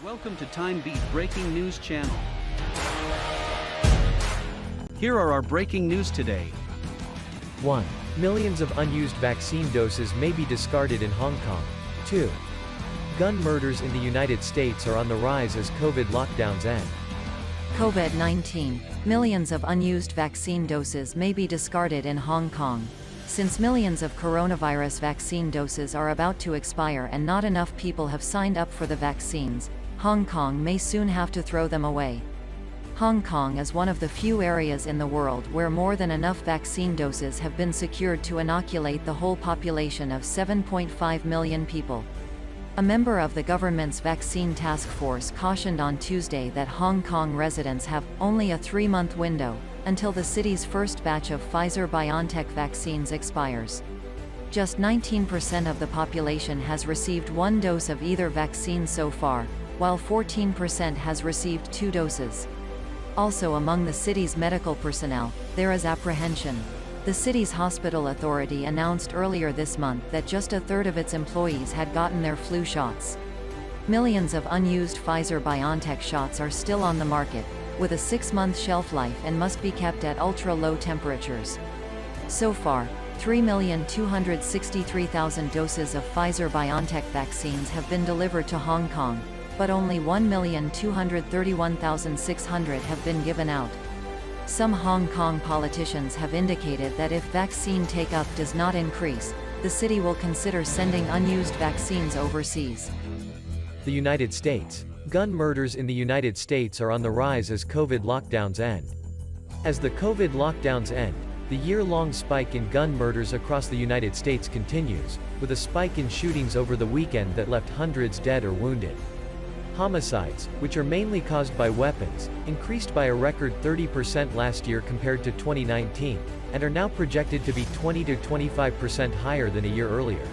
Welcome to Timebeat Breaking News channel. Here are our breaking news today. 1. Millions of unused vaccine doses may be discarded in Hong Kong. 2. Gun murders in the United States are on the rise as COVID lockdowns end. COVID-19. Millions of unused vaccine doses may be discarded in Hong Kong. Since millions of coronavirus vaccine doses are about to expire and not enough people have signed up for the vaccines, Hong Kong may soon have to throw them away. Hong Kong is one of the few areas in the world where more than enough vaccine doses have been secured to inoculate the whole population of 7.5 million people. A member of the government's vaccine task force cautioned on Tuesday that Hong Kong residents have only a 3-month window until the city's first batch of Pfizer-BioNTech vaccines expires. Just 19% of the population has received 1 dose of either vaccine so far, while 14% has received 2 doses. Also among the city's medical personnel, there is apprehension. The city's hospital authority announced earlier this month that just a third of its employees had gotten their flu shots. Millions of unused Pfizer-BioNTech shots are still on the market, with a 6-month shelf life and must be kept at ultra-low temperatures. So far, 3,263,000 doses of Pfizer-BioNTech vaccines have been delivered to Hong Kong, but only 1,231,600 have been given out. Some Hong Kong politicians have indicated that if vaccine take-up does not increase, the city will consider sending unused vaccines overseas. The United States. Gun murders in the United States are on the rise as COVID lockdowns end. As the COVID lockdowns end, the year-long spike in gun murders across the United States continues, with a spike in shootings over the weekend that left hundreds dead or wounded. Homicides, which are mainly caused by weapons, increased by a record 30% last year compared to 2019, and are now projected to be 20 to 25% higher than a year earlier.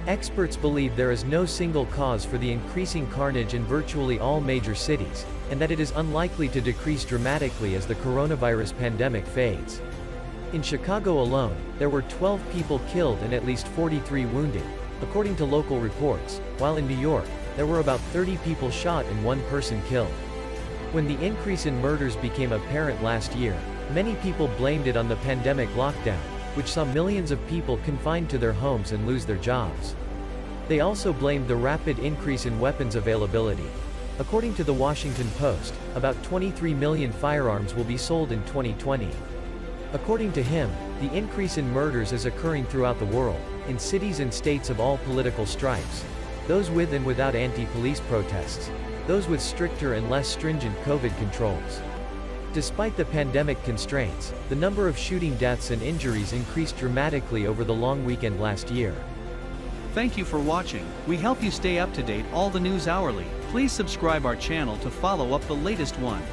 Experts believe there is no single cause for the increasing carnage in virtually all major cities, and that it is unlikely to decrease dramatically as the coronavirus pandemic fades. In Chicago alone, there were 12 people killed and at least 43 wounded, according to local reports, while in New York, there were about 30 people shot and 1 person killed. When the increase in murders became apparent last year, many people blamed it on the pandemic lockdown, which saw millions of people confined to their homes and lose their jobs. They also blamed the rapid increase in weapons availability. According to the Washington Post, about 23 million firearms will be sold in 2020. According to him, the increase in murders is occurring throughout the world, in cities and states of all political stripes. Those with and without anti-police protests. Those with stricter and less stringent COVID controls. Despite the pandemic constraints, the number of shooting deaths and injuries increased dramatically over the long weekend last year. Thank you for watching. We help you stay up to date all the news hourly. Please subscribe our channel to follow up the latest one.